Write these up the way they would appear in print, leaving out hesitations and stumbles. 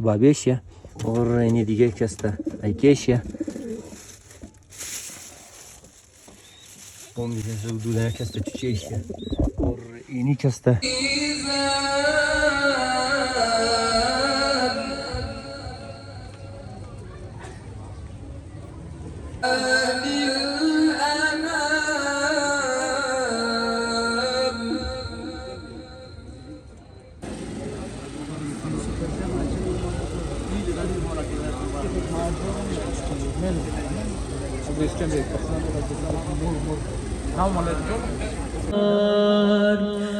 بابیشیا اور اینی دیگه کسته ایکیشیا اون میگه دودنه کسته چیشیا اور اینی کسته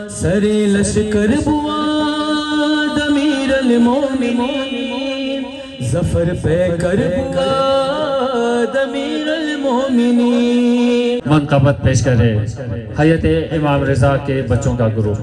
سری لشکر بواد امیر المومنین ظفر پہ کر بواد امیر المومنین منقبت پیش کرے حیات امام رضا کے بچوں کا گروپ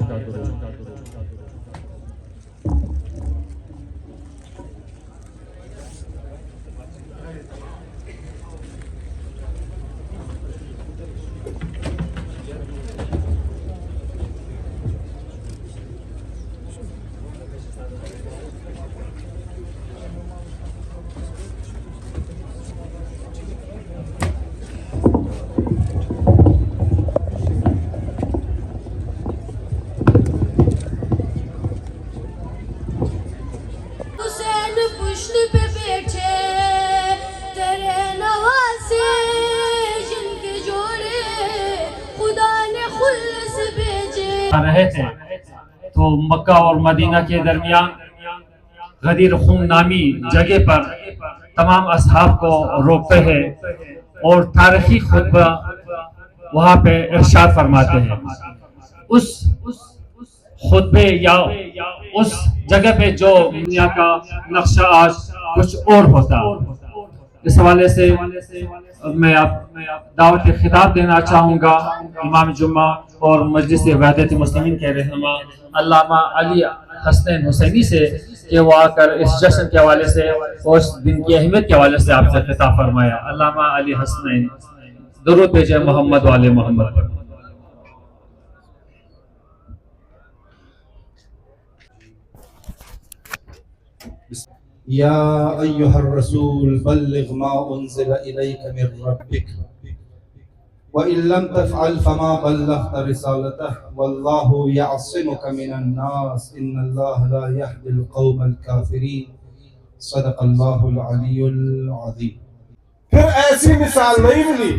رہے تھے تو مکہ اور مدینہ کے درمیان غدیر خون نامی جگہ پر تمام اصحاب کو روکتے ہیں اور تاریخی خطبہ وہاں پہ ارشاد فرماتے ہیں. اس خطبے یا اس جگہ پہ جو دنیا کا نقشہ آج کچھ اور ہوتا. اس حوالے سے میں دعوت خطاب دینا چاہوں گا امام جمعہ اور مجلس وحدت المسلمین کے رہنما علامہ علی حسنین حسینی سے کہ وہ آ کر اس جشن کے حوالے سے اور اس دن کی اہمیت کے حوالے سے آپ سے خطاب فرمایا. علامہ علی حسنین درود بھیجے محمد والے محمد پر. یا ایہا الرسول بلغ ما انزل الیک من ربک وَإِن لَمْ تَفْعَلْ فَمَا بَلَّغْتَ رِسَالَتَهُ وَاللَّهُ يَعْصِمُكَ مِنَ النَّاسِ إِنَّ اللَّهَ لَا يَهْدِي الْقَوْمَ الْكَافِرِينَ صدق اللہ العلی العظیم. پھر ایسی مثال نہیں ملی.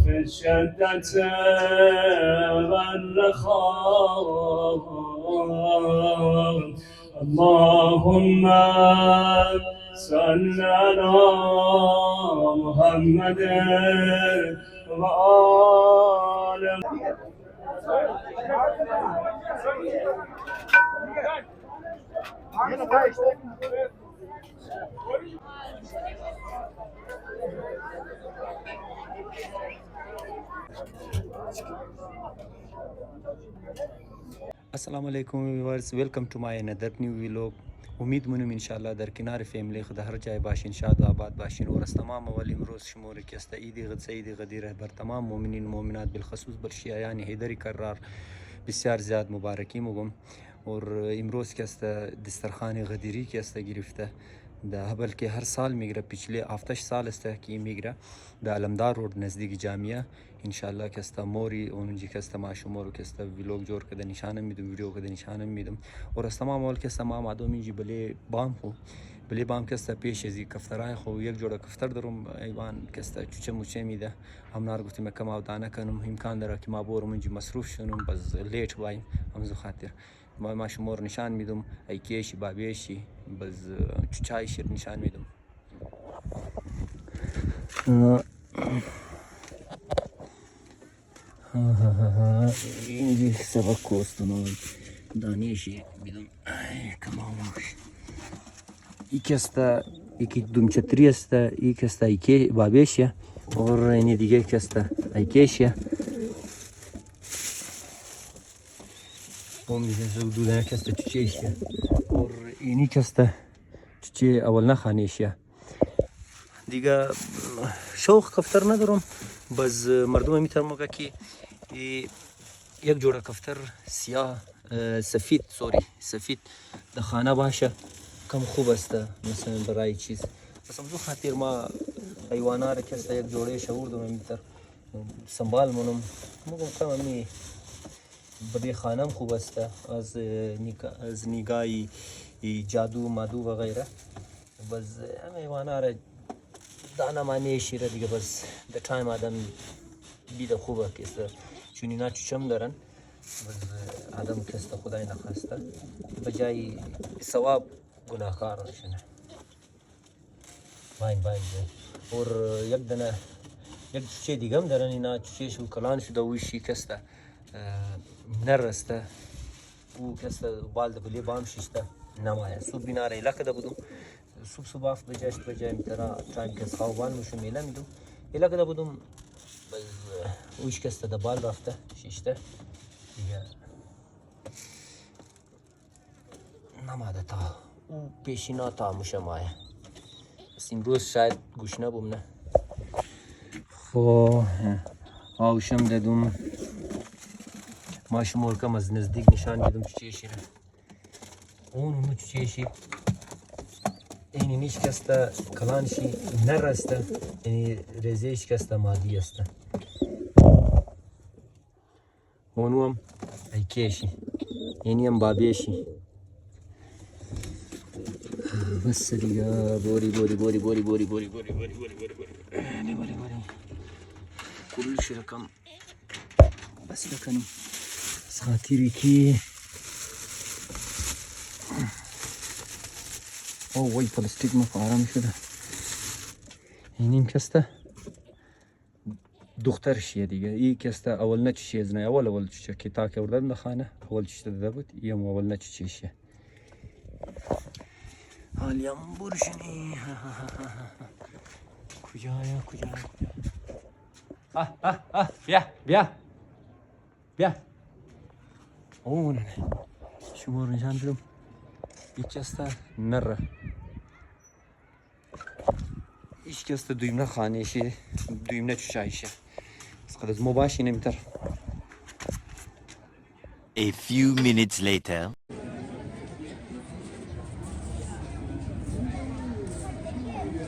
في الشدة والرخاء اللهم صل على محمد وآل السلام علیکم viewers, welcome to my another new vlog. امید منم انشاءالله در کنار فیملی خود هر جای باشین، شاد و آباد باشین. اور از تمام اول امروز شمور کسته عید سعید غدیر بر تمام مؤمنین و مؤمنات بالخصوص بر شیعیان حیدری کرار بسیار زیاد مبارکی مگم. اور امروز کسته دسترخوان غدیری کسته گرفته ده بلکه هر سال میگره، پیچله 7 سال است که میگره به علمدار رود نزدیک جامعه انشالله کسته موری اونجی کسته ما شمارو کسته ویلوگ جور کده نشانم میدم، ویدیو کده نشانم میدم. اور از تمام اول کسته ما مادو میجی بله بام کسته پیش ازی کفترای خو یک جوڑه کفتر درم ایوان کسته چوچه موچه میده. همنار گفتیم کم آودانه کنم، امکان داره که ما بورم اینجی مصروف شونم بس لیٹ بایم همزو خاطر ما شمار نشان میدم ایکیشی بابیشی بس چوچای شیر نشان میدم. اینجی سبق کوستنو دانیشی میدم کماموش ای کسته ایکی دوم چتری است، ای کسته ایکی بابیشیه اور اینی دیگه کسته ایکیشیه. اون میگه دودنه کسته چوچیشیه اور اینی کسته چوچی اول نخانیشیه دیگه. شوق کفتر ندارم، بس مردم میترمو که یک جوړه کفتر سیاه سفید د خانه باشه کم خوب است مثلا برای چیز سمجھو خاطر ما حیوانات که است یک جوړه شعور دم میتر سنبال منم مگم کم امی بدی خانم خوب است از نگاهی جادو مادو و غیره بس امی حیوانات دانا معنی شیره دیگه بس د تایم آدم بیده خوبه که است چون اینا چشم دارن بس آدم که است خدای نخواسته بجای ثواب گناهکار نشونه باین اور یک دنه یک چیه دیگه هم دارن اینا چیه شو کلان شده ویشی که است نر است او که است بال دبلی بام شیسته نمایه صبح بینا ریلا کده بودم صبح هفت بجه 8 بجه میترا تایم که خوابان میشم میلا میدم ایلا کده بودم بس اوش که است دبال رفته شیشته دیگه نماده تا او پیشینا تا مشمایه بس امروز شاید گوش نبوم نه خو آوشم دادم ماشم ورکم از نزدیک نشان دیدم چیه شیره اونو چیه شی اینی نیش کسته کلانشی نر است یعنی رزیش کسته مادی است اونو هم ایکیشی یعنی هم بابیشی بس دیگه بوری کلش رقم بس بکنیم از خاطری که او وای پلاستیک ما آرام شده اینیم کسته دخترشیه دیگه ای کسته اول نه چیز نه اول چیه که تا که وردن خانه اول چیز داده بود یم اول نه چیشه حالیم برشنی کجایا بیا اون نه شما رو نشان دادم یک است نره ایش که است دویم نه خانهشه دویم نه چشایشه از قدر مباشی نمیتر A few minutes later.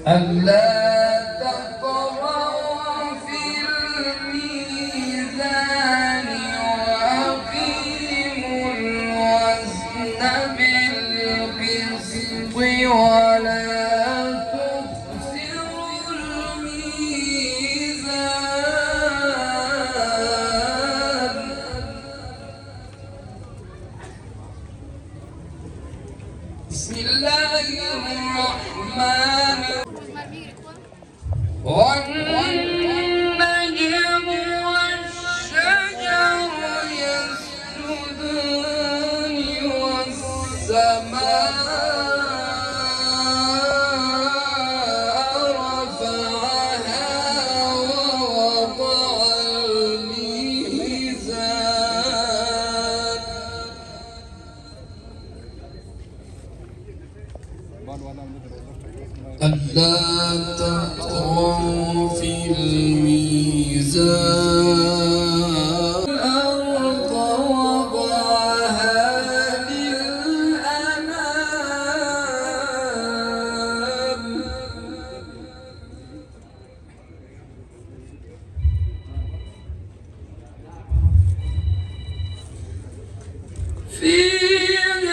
ألا تطغوا في الميزان وأقيموا الوزن بالقسط ولا تخسروا الميزان بسم الله الرحمن والنجم والشجر يسجدان والسماء رفعها ووضع الميزان ألا تطغوا في الميزان الأرض وضعها للأنام فيها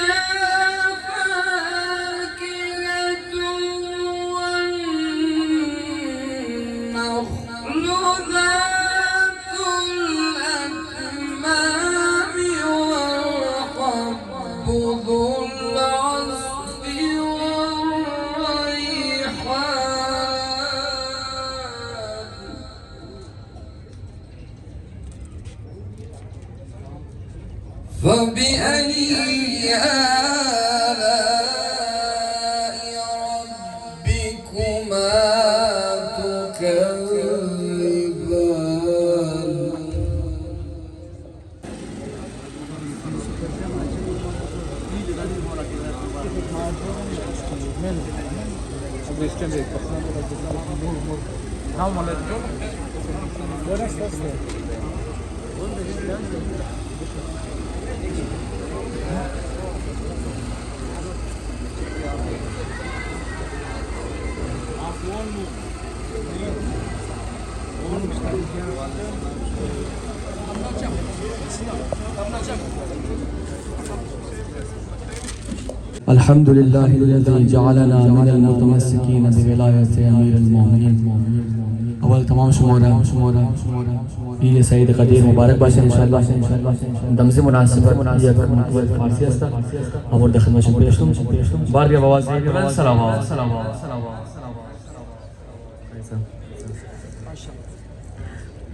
فاكهة والنخل ذات الأكمام والحب ذو العصف والريحان فبأي آلاء ربكما تكذبان Buenas tardes. الحمد لله الذي جعلنا من المتمسكين بولاية أمير المؤمنين. اول تمام شمورا یہ سعید قدیر مبارک باشه انشاءالله دمزی مناسبت یک مقبول فارسی است آورده خدمتشون پیشتم بار بیا آواز دیگه سلام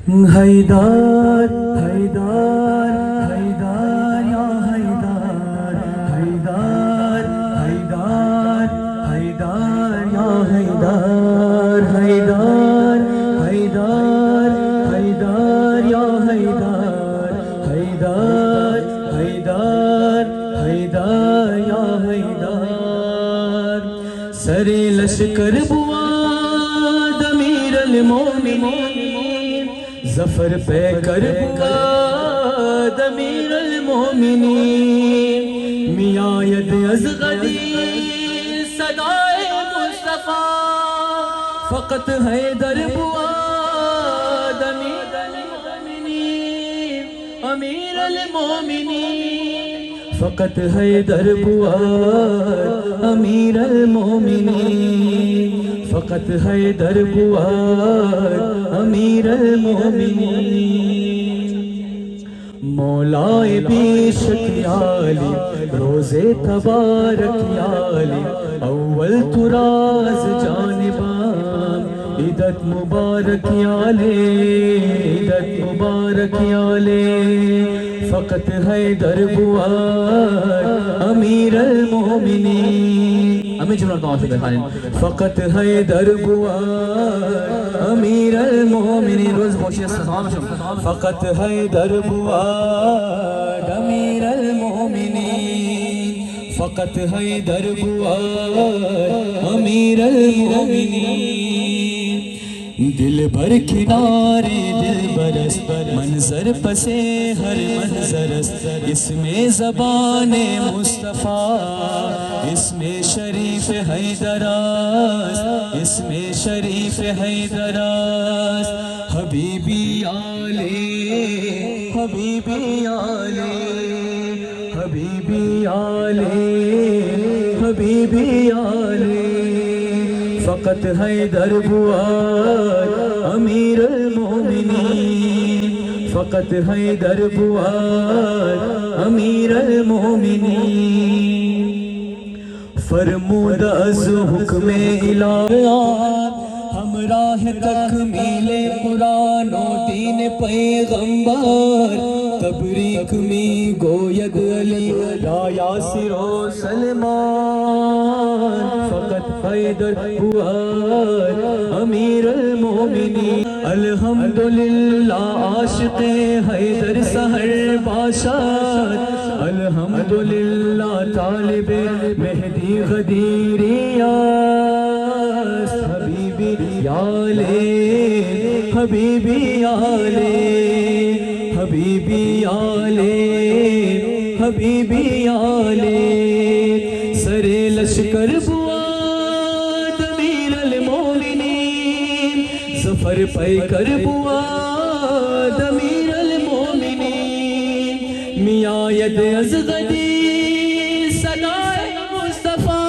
حیدر حیدر حیدر یا حیدر حیدر حیدر حیدر یا حیدر حیدر حیدر حیدر یا حیدر حیدر حیدر حیدر یا حیدر سر لشکر بواد امیر المومنین ظفر پہ کر بواد امیر المومنین میاں ید از غدیر صدائے مصطفیٰ فقط حیدر بواد امیر المومنین امیر المومنین فقط حیدر بواد امیر المومنین فقط حیدر بواد امیر المومنین مولائے بیش کی عالی روز تبارک عالی اول تراز جانبان عیدت مبارک عالی عیدت مبارک عالی فقط حیدر بواد امیر المومنین امین جملہ دعا سے دکھائیں فقط حیدر بواد امیر المومنین روز خوشی استثمام فقط حیدر بواد امیر المومنین فقط حیدر بواد امیر المومنین دل بر کنارے دل برس منظر پسے ہر منظر اس میں زبان مصطفیٰ اس میں شریف حیدراس اس میں شریف حیدراس حبیبی آلے حبیبی آلے حبیبی آلے حبیبی آلے فقط حیدر بواد امیر المومنین فقط حیدر بواد امیر المومنین فرمود از حکم الہی ہمراہ تکمیل قرآن و دین پیغمبر تبریک می گوید علی یا یاسر و سلمان فقط حیدر بواد امیر المومنین الحمدللہ عاشق حیدر سحر باشد الحمدللہ طالب مہدی غدیریاس حبیبی یالے حبیبی آلے حبیبی آلے حبیبی آلے سر لشکر بواد امیر المومنین ظفر پہ کر بواد امیر المومنین میاں ید از غدیر صدائے مصطفیٰ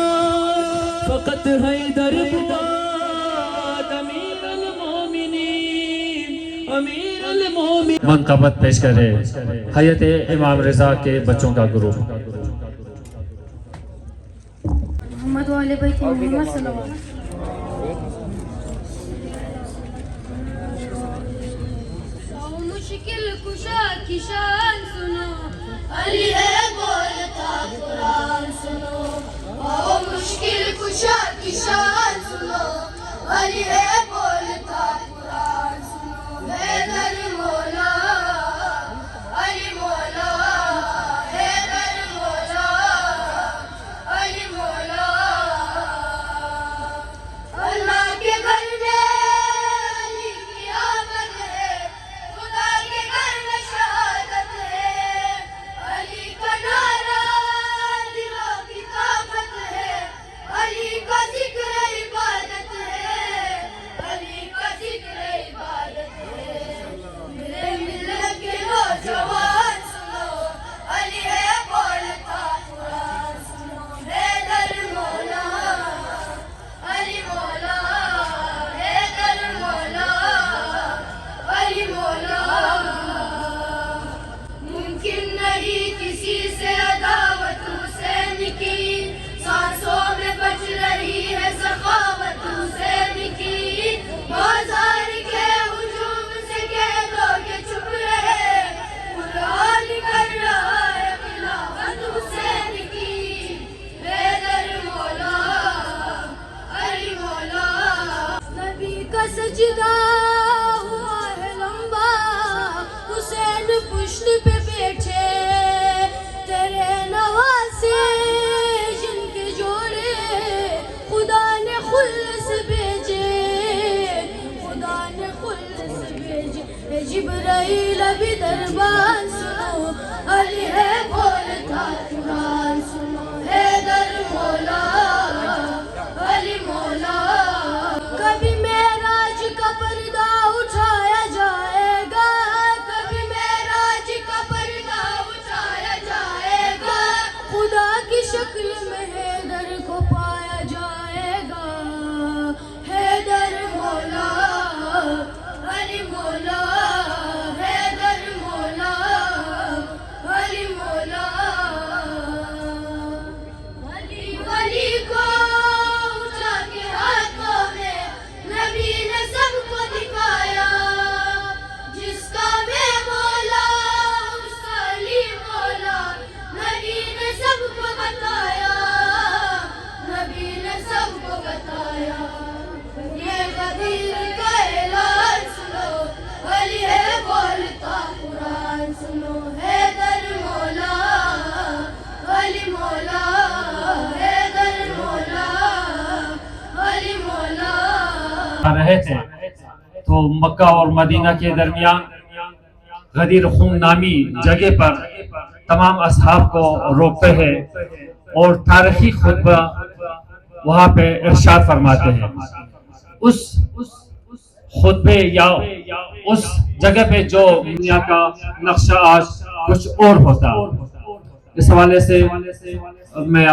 فقط حیدر بواد امیر المومنین امیر المومنین منقبت پیش کرے حیات امام رضا کے بچوں کا گروپ محمد والے بیت محمد صلی اللہ علیہ وسلم مشکل کشا کی شان سنو علی ہے بولتا قرآن سنو او مشکل کشا کی شان سنو علی ہے بولتا قرآن سنو حیدر مولا علی مولا حیدر مولا علی مولا اللہ کے گھر میں علی کی آمد ہے خدا کے گھر میں شہادت ہے شکل میں حیدر کو پایا جائے گا. حیدر مولا علی مولا حیدر مولا علی مولا. علی ولی کو اٹھا کے ہاتھوں میں نبی نے سب کو دکھایا. جس کا میں مولا اس کا علی مولا. نبی نے سب کو بتایا. نبی نے سب کو بتایا. یہ غدیر کا اعلان سنو. علی ہے بولتا قرآن سنو. حیدر مولا علی مولا حیدر مولا علی مولا. رہے تھے تو مکہ اور مدینہ کے درمیان غدیر خون نامی جگہ پر تمام اصحاب کو روکتے ہیں اور تاریخی خطبہ وہاں پہ ارشاد فرماتے ہیں. اس خطبے یا اس جگہ پہ جو دنیا کا نقشہ آج کچھ اور ہوتا. اس حوالے سے میں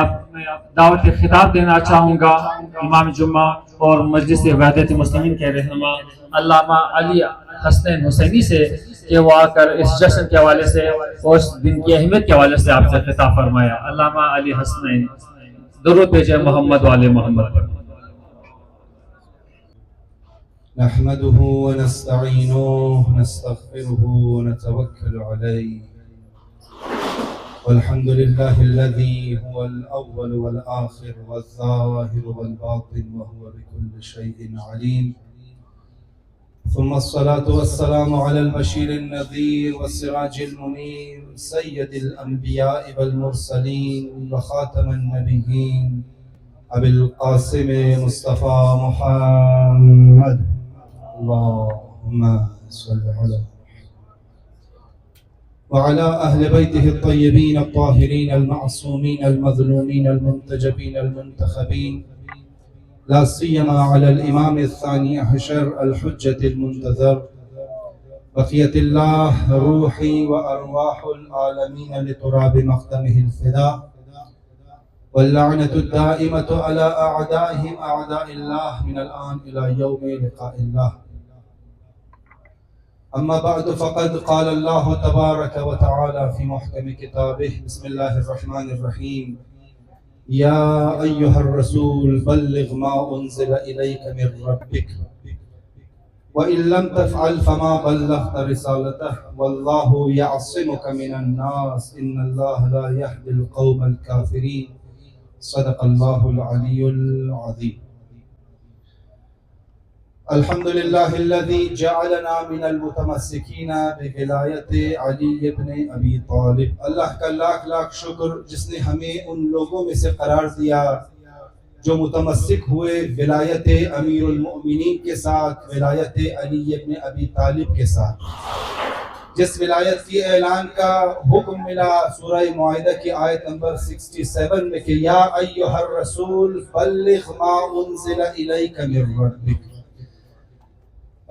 دعوت خطاب دینا چاہوں گا امام جمعہ اور مجلس وحدت المسلمین کے رہنما علامہ علی حسنین حسینی سے کہ وہ آ کر اس جشن کے حوالے سے اور اس دن کی اہمیت کے حوالے سے آپ سے خطاب فرمایا. علامہ علی حسنین درود بھیجے محمد والے محمد پر. نحمده ونستعينه ونستغفره ونتوكل عليه والحمد لله الذي هو الأول والآخر والظاهر والباطن وهو بكل شيء عليم. ثم الصلاة والسلام على البشير النذير والسراج المنير سيد الأنبياء والمرسلين وخاتم النبيين أبي القاسم مصطفى محمد. اللهم صل على وعلى أهل بيته الطيبين الطاهرين المعصومين المظلومين المنتجبين المنتخبين لا سيما على الإمام الثاني عشر الحجة المنتظر بقية الله روحي وأرواح العالمين لتراب مقدمه الفداء واللعنة الدائمة على أعدائهم أعداء الله من الآن إلى يوم لقاء الله. أما بعد فقد قال الله تبارك وتعالى في محكم كتابه بسم الله الرحمن الرحيم يا أيها الرسول بلغ ما أنزل إليك من ربك وإن لم تفعل فما بلغت رسالته والله يعصمك من الناس إن الله لا يهدي القوم الكافرين. صدق الله العلي العظيم. الحمد لله الذي جعلنا من المتمسكين بولایت علی ابن ابی طالب. اللہ کا لاکھ لاکھ شکر جس نے ہمیں ان لوگوں میں سے قرار دیا جو متمسک ہوئے ولایت امیر المؤمنین کے ساتھ, ولایت علی ابن ابی طالب کے ساتھ. جس ولایت کی اعلان کا حکم ملا سورہ معاہدہ کی آیت نمبر 67 میں کہ یا ایھا الرسول بلغ ما انزل الیک من ربک.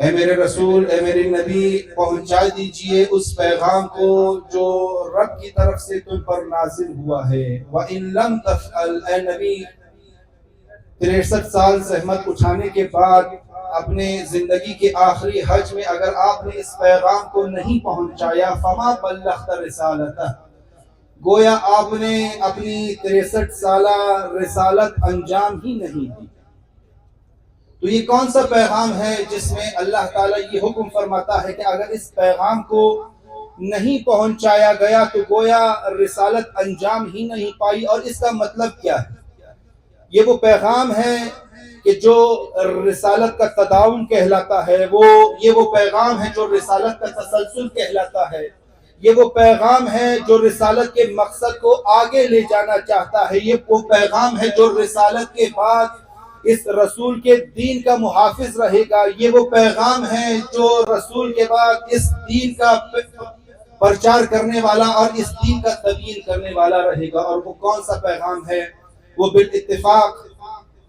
اے میرے رسول, اے میرے نبی, پہنچا دیجئے اس پیغام کو جو رب کی طرف سے تم پر نازل ہوا ہے. وَإِن لَمْ تَفْعَلْ, اے نبی 63 سال زحمت اٹھانے کے بعد اپنے زندگی کے آخری حج میں اگر آپ نے اس پیغام کو نہیں پہنچایا فَمَا بَلَّغْتَ رِسَالَتَهُ, گویا آپ نے اپنی 63 سالہ رسالت انجام ہی نہیں دی. تو یہ کون سا پیغام ہے جس میں اللہ تعالیٰ یہ حکم فرماتا ہے کہ اگر اس پیغام کو نہیں پہنچایا گیا تو گویا رسالت انجام ہی نہیں پائی. اور اس کا مطلب کیا ہے؟ یہ وہ پیغام ہے کہ جو رسالت کا تداوم کہلاتا ہے, یہ وہ پیغام ہے جو رسالت کا تسلسل کہلاتا ہے, یہ وہ پیغام ہے جو رسالت کے مقصد کو آگے لے جانا چاہتا ہے, یہ وہ پیغام ہے جو رسالت کے بعد اس رسول کے دین کا محافظ رہے گا, یہ وہ پیغام ہے جو رسول کے بعد اس دین کا پرچار کرنے والا اور اس دین کا تبیین کرنے والا رہے گا. اور وہ کون سا پیغام ہے؟ وہ بالاتفاق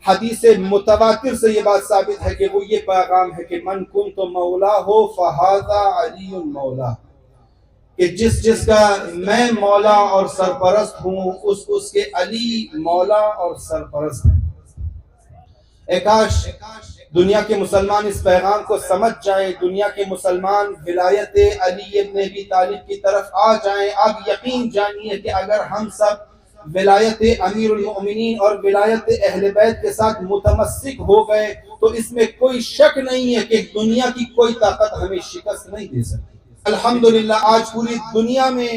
حدیث متواتر سے یہ بات ثابت ہے کہ وہ یہ پیغام ہے کہ من کنت مولا ہو فہذا علی مولا, کہ جس کا میں مولا اور سرپرست ہوں اس کے علی مولا اور سرپرست ہیں۔ اے کاش دنیا کے مسلمان اس پیغام کو سمجھ جائیں، دنیا کے مسلمان ولایت علی ابن ابی طالب کی طرف آ جائیں۔ اب یقین جانیے کہ اگر ہم سب ولایت امیر المؤمنین اور ولایت اہل بیت کے ساتھ متمسک ہو گئے تو اس میں کوئی شک نہیں ہے کہ دنیا کی کوئی طاقت ہمیں شکست نہیں دے سکتی۔ الحمدللہ آج پوری دنیا میں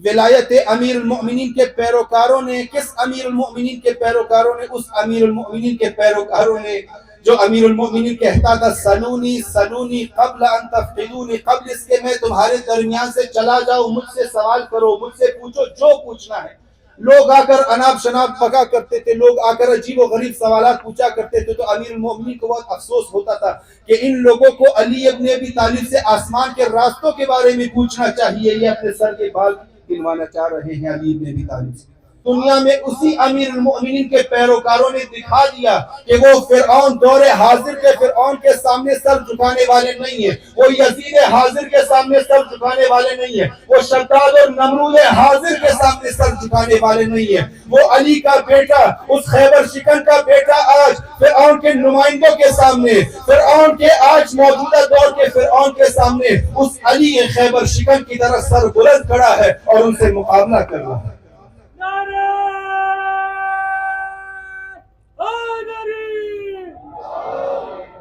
ولایت امیر المؤمنین کے پیروکاروں نے، کس امیر المؤمنین کے پیروکاروں نے؟ اس امیر المؤمنین کے پیروکاروں نے جو امیر المؤمنین کہتا تھا سلونی سلونی قبل ان تفقدونی، قبل اس کے میں تمہارے درمیان سے چلا جاؤں، مجھ سے سوال کرو، مجھ سے پوچھو جو پوچھنا ہے۔ لوگ آ کر اناب شناب پکا کرتے تھے، لوگ آ کر عجیب و غریب سوالات پوچھا کرتے تھے، تو امیر المؤمنین کو بہت افسوس ہوتا تھا کہ ان لوگوں کو علی ابن ابی طالب سے آسمان کے راستوں کے بارے میں پوچھنا چاہیے، یہ اپنے سر کے بال گنوانا چاہ رہے ہیں علی ابن ابی طالب سے۔ دنیا میں اسی امیر المؤمنین کے پیروکاروں نے دکھا دیا کہ وہ فرعون دور حاضر کے فرعون کے سامنے سر جھکانے والے نہیں ہیں، وہ یزید حاضر کے سامنے سر جھکانے والے نہیں ہیں، وہ شداد اور نمرود حاضر کے سامنے سر جھکانے والے نہیں ہیں۔ وہ علی کا بیٹا، اس خیبر شکن کا بیٹا آج فرعون کے نمائندوں کے سامنے، فرعون کے آج موجودہ دور کے فرعون کے سامنے اس علی خیبر شکن کی طرح سر بلند کھڑا ہے اور ان سے مقابلہ کر رہا ہے۔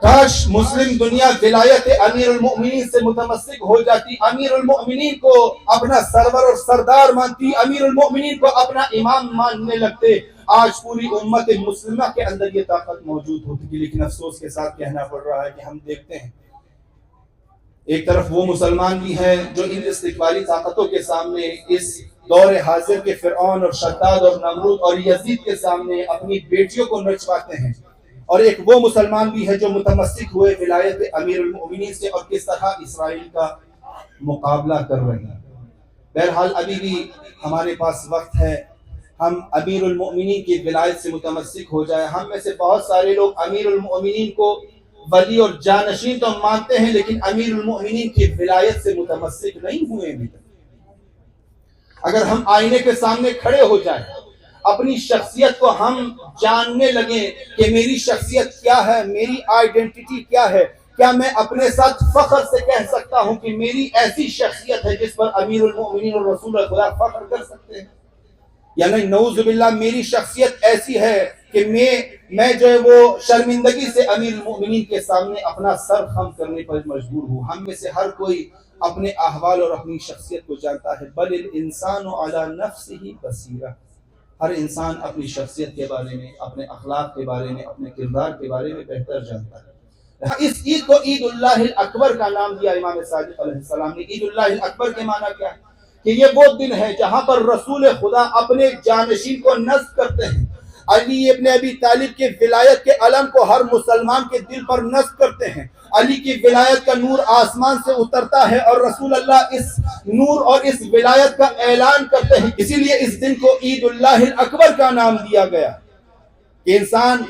کاش مسلم دنیا ولایت امیر المؤمنین سے متمسک ہو جاتی، امیر المؤمنین کو اپنا سرور اور سردار مانتی، امیر المؤمنین کو اپنا امام ماننے لگتے، آج پوری امت مسلمہ کے اندر یہ طاقت موجود ہوتی۔ لیکن افسوس کے ساتھ کہنا پڑ رہا ہے کہ ہم دیکھتے ہیں ایک طرف وہ مسلمان بھی ہیں جو ان استقبالی طاقتوں کے سامنے، اس دور حاضر کے فرعون اور شداد اور نمرود اور یزید کے سامنے اپنی بیٹیوں کو نچواتے ہیں، اور ایک وہ مسلمان بھی ہے جو متمسک ہوئے ولایت امیر المؤمنین سے اور کس طرح اسرائیل کا مقابلہ کر رہے ہیں۔ بہرحال ابھی بھی ہمارے پاس وقت ہے، ہم امیر المؤمنین کی ولایت سے متمسک ہو جائیں۔ ہم میں سے بہت سارے لوگ امیر المؤمنین کو ولی اور جانشین تو مانتے ہیں، لیکن امیر المؤمنین کی ولایت سے متمسک نہیں ہوئے ابھی تک۔ اگر ہم آئینے کے سامنے کھڑے ہو جائیں، اپنی شخصیت کو ہم جاننے لگیں کہ میری شخصیت کیا ہے، میری آئیڈینٹی کیا ہے، کیا میں اپنے ساتھ فخر سے کہہ سکتا ہوں کہ میری ایسی شخصیت ہے جس پر امیر المؤمنین اور رسول خدا فخر کر سکتے ہیں؟ یا نہیں، نعوذ باللہ میری شخصیت ایسی ہے کہ میں جو ہے وہ شرمندگی سے امیر المؤمنین کے سامنے اپنا سر خم کرنے پر مجبور ہوں۔ ہم میں سے ہر کوئی اپنے احوال اور اپنی شخصیت کو جانتا ہے۔ بل الانسان علی نفسہ بصیرہ، ہر انسان اپنی شخصیت کے بارے میں، اپنے اخلاق کے بارے میں، اپنے کردار کے بارے میں بہتر جانتا ہے۔ اس عید کو عید اللہ الاکبر کا نام دیا امام صادق علیہ السلام نے۔ عید اللہ الاکبر کے معنی کیا ہے؟ کہ یہ وہ دن ہے جہاں پر رسول خدا اپنے جانشین کو نصب کرتے ہیں، علی ابن ابی طالب کے ولایت کے علم کو ہر مسلمان کے دل پر نصب کرتے ہیں، علی کی ولایت کا نور آسمان سے اترتا ہے اور رسول اللہ اس نور اور اس ولایت کا اعلان کرتے ہیں۔ اسی لیے اس دن کو عید اللہ الاکبر کا نام دیا گیا کہ انسان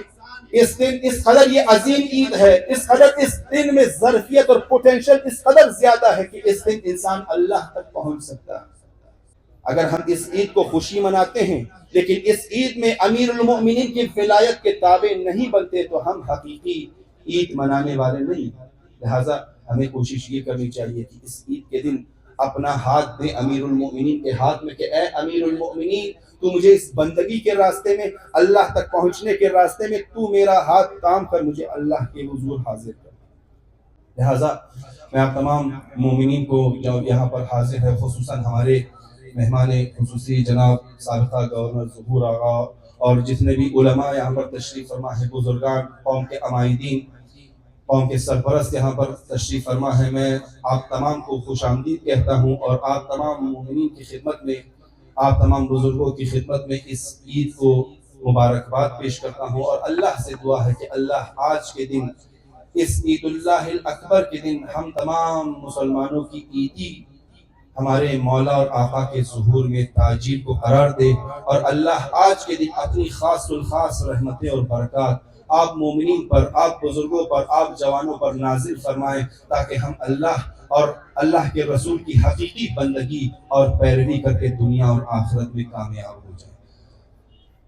اس دن، اس قدر یہ عظیم عید ہے، اس قدر اس دن میں ظرفیت اور پوٹینشل اس قدر زیادہ ہے کہ اس دن انسان اللہ تک پہنچ سکتا ہے۔ اگر ہم اس عید کو خوشی مناتے ہیں لیکن اس عید میں امیر المؤمنین کی ولایت کے تابع نہیں بنتے تو ہم حقیقی عید منانے والے نہیں۔ لہٰذا ہمیں کوشش یہ کرنی چاہیے کہ اس عید کے دن اپنا ہاتھ دیں امیر المؤمنین کے ہاتھ میں کہ اے امیر المؤمنین، تو مجھے اس بندگی کے راستے میں، اللہ تک پہنچنے کے راستے میں تو میرا ہاتھ تام کر، مجھے اللہ کے حضور حاضر کر۔ لہٰذا میں آپ تمام مومنین کو جو یہاں پر حاضر ہے، خصوصاً ہمارے مہمان خصوصی جناب سابقہ گورنر ظہور آغا اور جتنے بھی علماء یہاں پر تشریف فرما ہے، بزرگان، قوم کے عمائدین، قوم کے سرپرست یہاں پر تشریف فرما ہے، میں آپ تمام کو خوش آمدید کہتا ہوں اور آپ تمام مومنین کی خدمت میں، آپ تمام بزرگوں کی خدمت میں اس عید کو مبارکباد پیش کرتا ہوں اور اللہ سے دعا ہے کہ اللہ آج کے دن، اس عید اللہ الاکبر کے دن، ہم تمام مسلمانوں کی عیدی ہمارے مولا اور آقا کے ظہور میں تاجیل کو قرار دے اور اللہ آج کے دن اپنی خاص الخاص رحمتیں اور برکات آپ مومنین پر، آپ بزرگوں پر، آپ جوانوں پر نازل فرمائیں تاکہ ہم اللہ اور اللہ کے رسول کی حقیقی بندگی اور پیروی کر کے دنیا اور آخرت میں کامیاب ہو جائے۔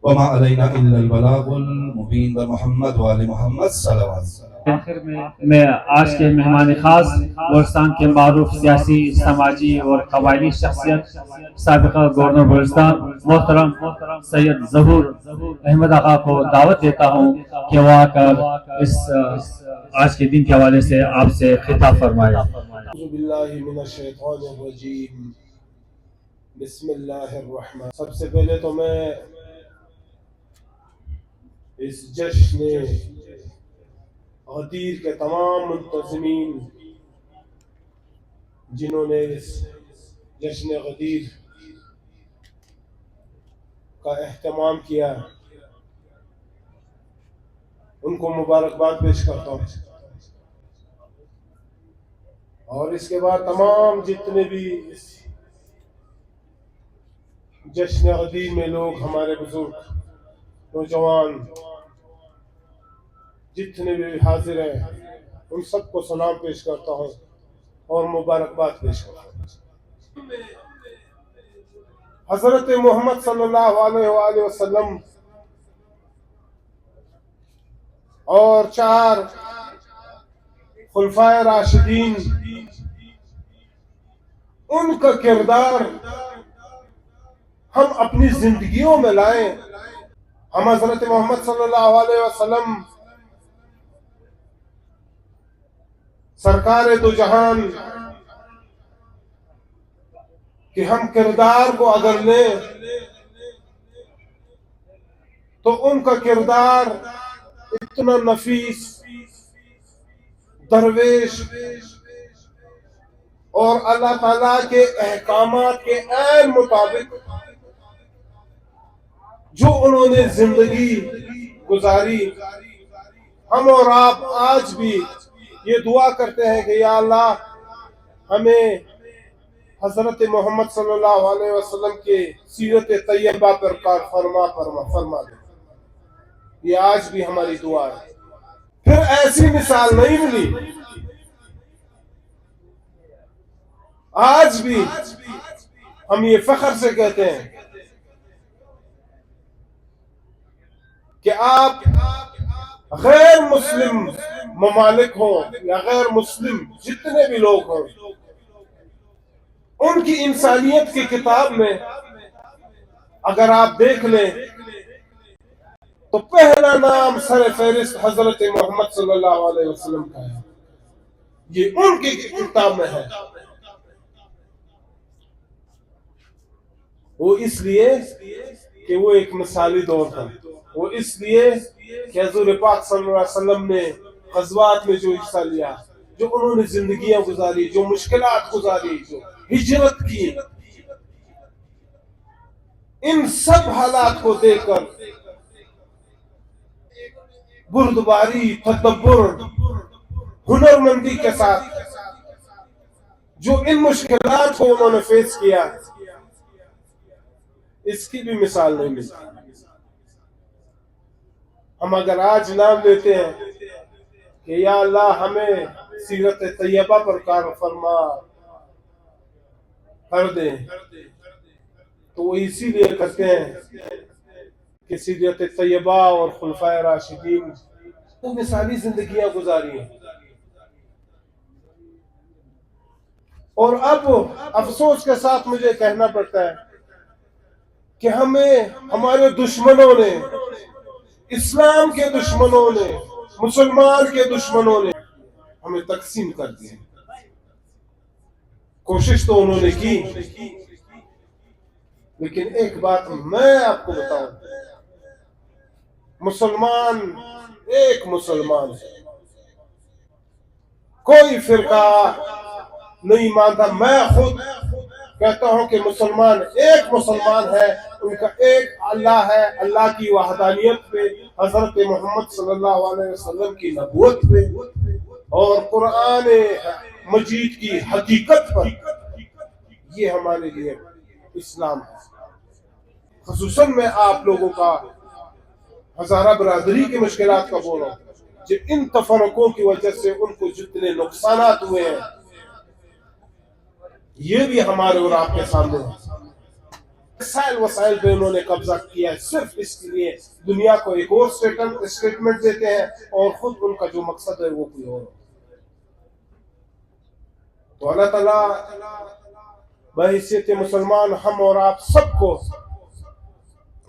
وما علینا الا البلاغ المبین محمد وآل محمد صلوات۔ آخر میں آج کے مہمان خاص بلوچستان کے معروف سیاسی، سماجی اور قبائلی شخصیت سابقہ گورنر بلوچستان محترم سید ظہور احمد آقا کو دعوت دیتا ہوں کہ وہ آ کر اس آج کے دن کے حوالے سے آپ سے خطاب فرمائے۔ اعوذ باللہ من الشیطان الرجیم، بسم اللہ الرحمن۔ سب سے پہلے تو میں اس جشن غدیر کے تمام منتظمین جنہوں نے اس جشن غدیر کا اہتمام کیا ان کو مبارکباد پیش کرتا ہوں، اور اس کے بعد تمام جتنے بھی اس جشن غدیر میں لوگ، ہمارے بزرگ، نوجوان جتنے بھی حاضر ہیں، ان سب کو سلام پیش کرتا ہوں اور مبارکباد پیش کرتا ہوں۔ حضرت محمد صلی اللہ علیہ وآلہ وسلم اور 4 خلفائے راشدین، ان کا کردار ہم اپنی زندگیوں میں لائیں۔ ہم حضرت محمد صلی اللہ علیہ وسلم سرکار دو جہان کہ ہم کردار کو اگر لیں تو ان کا کردار اتنا نفیس، درویش اور اللہ تعالیٰ کے احکامات کے عین مطابق جو انہوں نے زندگی گزاری، ہم اور آپ آج بھی یہ دعا کرتے ہیں کہ یا اللہ ہمیں حضرت محمد صلی اللہ علیہ وسلم کے سیرت طیبہ پر کار فرما دے۔ یہ آج بھی ہماری دعا ہے۔ پھر ایسی مثال نہیں ملی، آج بھی ہم یہ فخر سے کہتے ہیں کہ آپ غیر مسلم ممالک ہوں یا غیر مسلم جتنے بھی لوگ ہوں، ان کی انسانیت کی کتاب میں اگر آپ دیکھ لیں تو پہلا نام سر فہرست حضرت محمد صلی اللہ علیہ وسلم کا ہے۔ یہ ان کی کتاب میں ہے۔ وہ اس لیے کہ وہ ایک مثالی دور تھا، وہ اس لیے کہ حضور پاک صلی اللہ علیہ وسلم نے غزوات میں جو حصہ لیا، جو انہوں نے زندگیاں گزاری، جو مشکلات گزاری، جو ہجرت کی، ان سب حالات کو دیکھ کر بردباری، تدبر، ہنرمندی کے ساتھ جو ان مشکلات کو انہوں نے فیس کیا، اس کی بھی مثال نہیں ملتی۔ ہم اگر آج نام لیتے ہیں کہ یا اللہ ہمیں سیرت طیبہ پر کار فرما کر دیں، تو وہ اسی لیے کرتے ہیں کہ سیرت طیبہ اور خلفائے راشدین وہ مثالی زندگیاں گزاری ہیں۔ اور اب افسوس کے ساتھ مجھے کہنا پڑتا ہے کہ ہمیں ہمارے دشمنوں نے، اسلام کے دشمنوں نے، مسلمان کے دشمنوں نے ہمیں تقسیم کر دیا۔ کوشش تو انہوں نے کی، لیکن ایک بات میں آپ کو بتاؤں، مسلمان ایک مسلمان ہے، کوئی فرقہ نہیں مانتا۔ میں خود کہتا ہوں کہ مسلمان ایک مسلمان ہے، ان کا ایک اللہ ہے، اللہ کی وحدانیت پہ، حضرت محمد صلی اللہ علیہ وسلم کی نبوت پہ اور قرآن مجید کی حقیقت پر۔ یہ ہمارے لیے اسلام ہے۔ خصوصاً میں آپ لوگوں کا، ہزارہ برادری کی مشکلات کا بول رہا ہوں، جو ان تفرقوں کی وجہ سے ان کو جتنے نقصانات ہوئے ہیں، یہ بھی ہمارے اور آپ کے سامنے ہے. وسائل وسائل پہ انہوں نے قبضہ کیا ہے صرف اس کے لیے دنیا کو ایک اور اسٹیٹمنٹ دیتے ہیں اور خود ان کا جو مقصد ہے وہ کوئی اور. تو اللہ تعالیٰ بحیثیت مسلمان ہم اور آپ سب کو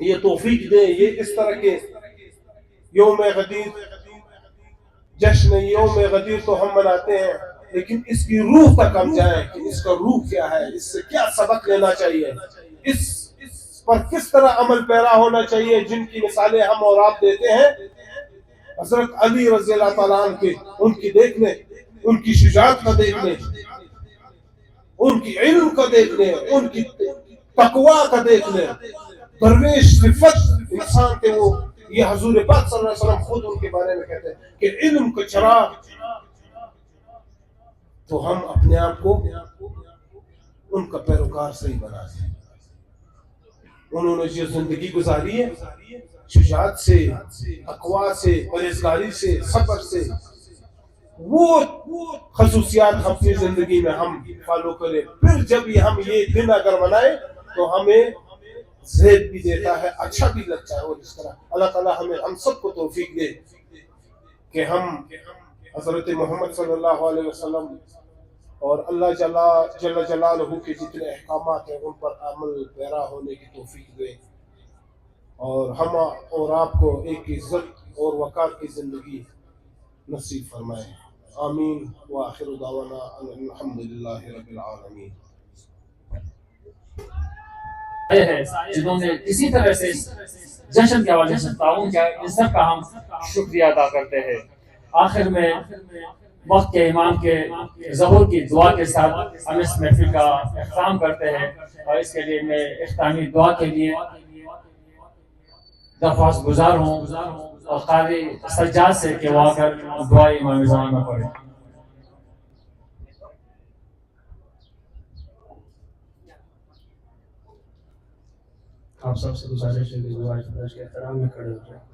یہ توفیق دے. یہ اس طرح کے یوم غدیر جشن یوم غدیر تو ہم مناتے ہیں لیکن اس کی روح تک ہم جائیں کہ اس کا روح کیا ہے, اس سے کیا سبق لینا چاہیے, اس پر کس طرح عمل پیرا ہونا چاہیے, جن کی مثالیں ہم اور آپ دیتے ہیں. حضرت علی رضی اللہ تعالیٰ عنہ کے ان کی دیکھ لیں, ان کی شجاعت کا دیکھ لیں, ان کی علم کا دیکھ لیں, ان کی تقوی کا دیکھ لیں. درویش صفت انسان کے وہ, یہ حضور پاک صلی اللہ علیہ وسلم خود ان کے بارے میں کہتے ہیں کہ علم کا چراغ. تو ہم اپنے آپ کو ان کا پیروکار صحیح بنا دیں. انہوں نے جو زندگی گزاری ہے شجاعت سے, تقوی سے, پرہیزگاری سے, صبر سے, وہ خصوصیات اپنی زندگی میں ہم فالو کریں. پھر جب ہم یہ دن اگر منائیں تو ہمیں زید بھی دیتا ہے, اچھا بھی لگتا ہے. اور اس طرح اللہ تعالیٰ ہم سب کو توفیق دے کہ ہم حضرت محمد صلی اللہ علیہ وسلم اور اللہ جل جلالہ کے جتنے احکامات ہیں ان پر عمل پیرا ہونے کی توفیق دے, اور ہم اور آپ کو ایک عزت اور وقار کی زندگی نصیب فرمائے. آمین. وآخر دعوانا الحمدللہ رب العالمین. جنہوں نے کسی طرح سے جشن کے حوالے سے تعاون کیا, اس سب کا ہم شکریہ ادا کرتے ہیں. آخر میں وقت کے امام کے ظہور کی دعا کے ساتھ ہم اس محفل کا اختتام کرتے ہیں, اور اس کے لیے میں اختتامی دعا کے لیے درخواست گزار ہوں اور قاری سجاد سے کہ وہ آ کر دعا امام زمان میں پڑھیں. آپ سب سے گزارش ہے کہ دعا فرض کے احترام میں کھڑے ہو جائیں.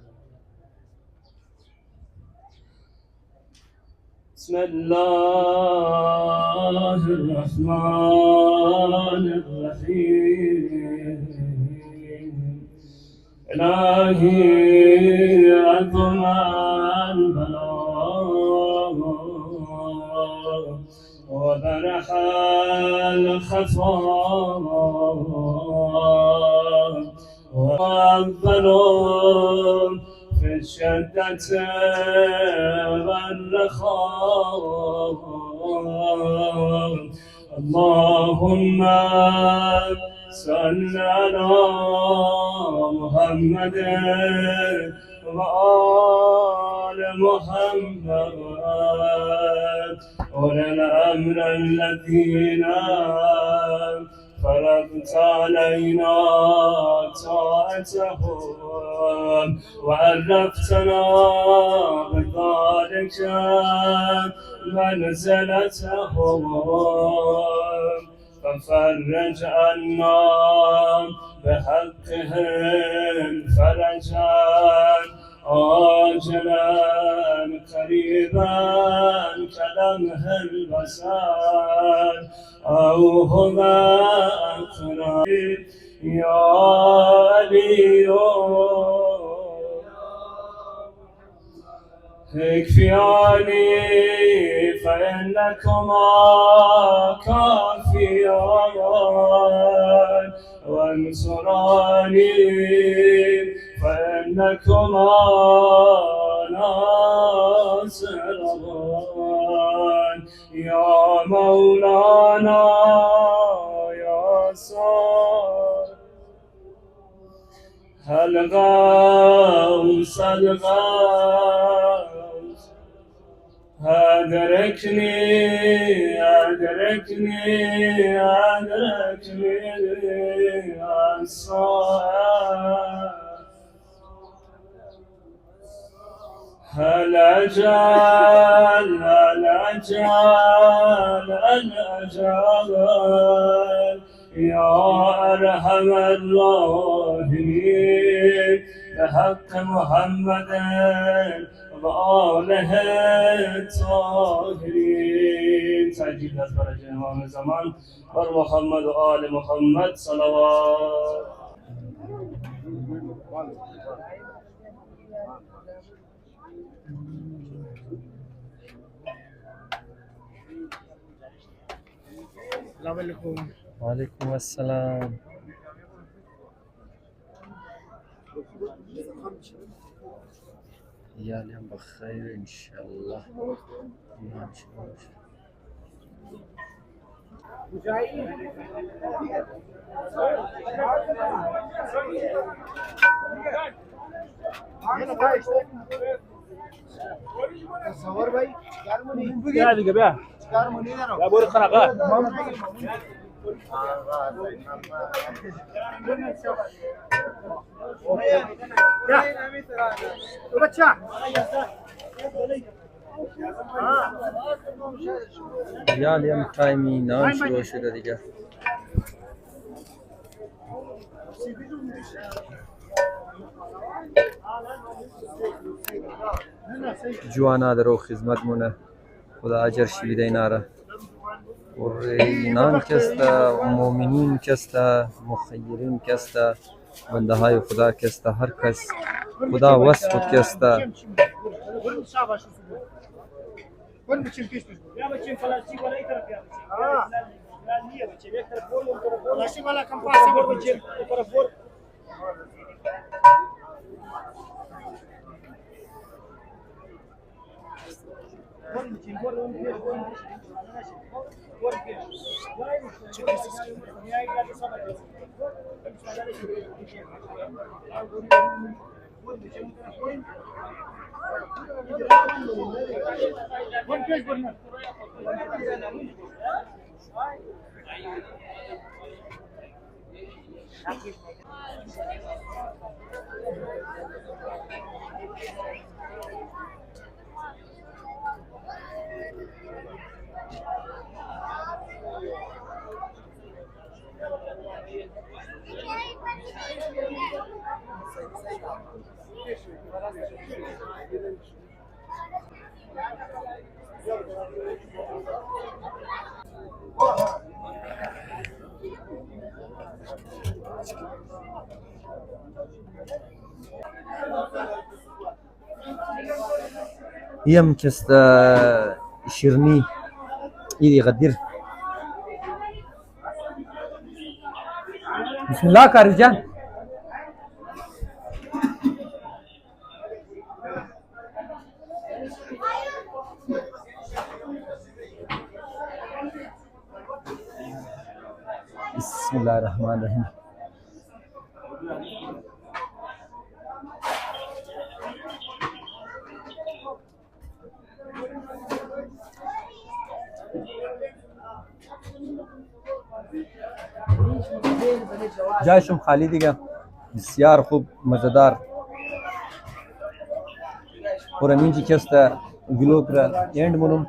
بسم اللہ الرحمن الرحیم. الہی عظم البلاء وبرح الخفاء وأفضل في الشدة والرخاء. اللهم صل على محمد وآل محمد أولي الأمر الذين فرضت علينا طاعتهم وعرفتنا بذلك منزلتهم ففرج عنا بحقهم فرجا عاجلا قريبا كلمح البصر أو هما أقرب يا علي اكفياني فإنكما كافيان وانصراني فإنكما ناصران يا مولانا يا صار الغوث الغوث أدركني الصائب الأجل يا أرحم الراحمين بحق محمد وآله الطاهرين سجل درجه امام زمان بر محمد و آل محمد صلوات. وعلیکم السلام. عيالي هم بخير ان شاء الله. عيالي هم تايمي نام شروع شده دیگه. جوانا درو خدمت مونه خدا اجر شویده اینا را. اور اینان کستا مؤمنین کستا مخیرین کستا بنده های خدا کستا هر کس خدا وصف کستا يم كستا شيرني إيدي غدير. بسم الله كارجان. بسم الله الرحمن الرحيم. جایشم خالی دیگه. بسیار خوب مزدار. اور امینجی کستا ویلوگ را اینڈ منم.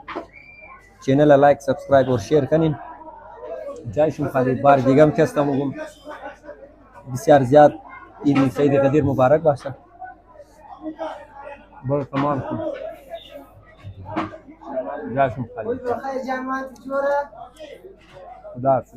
چینل لایک سبسکرایب اور شیر کنین. جایشم خالی بار دیگه هم کستا مگم بسیار زیاد عید سعید قدیر مبارک باشه. بر تمام کن. جایشم خالی. خدا حافظ.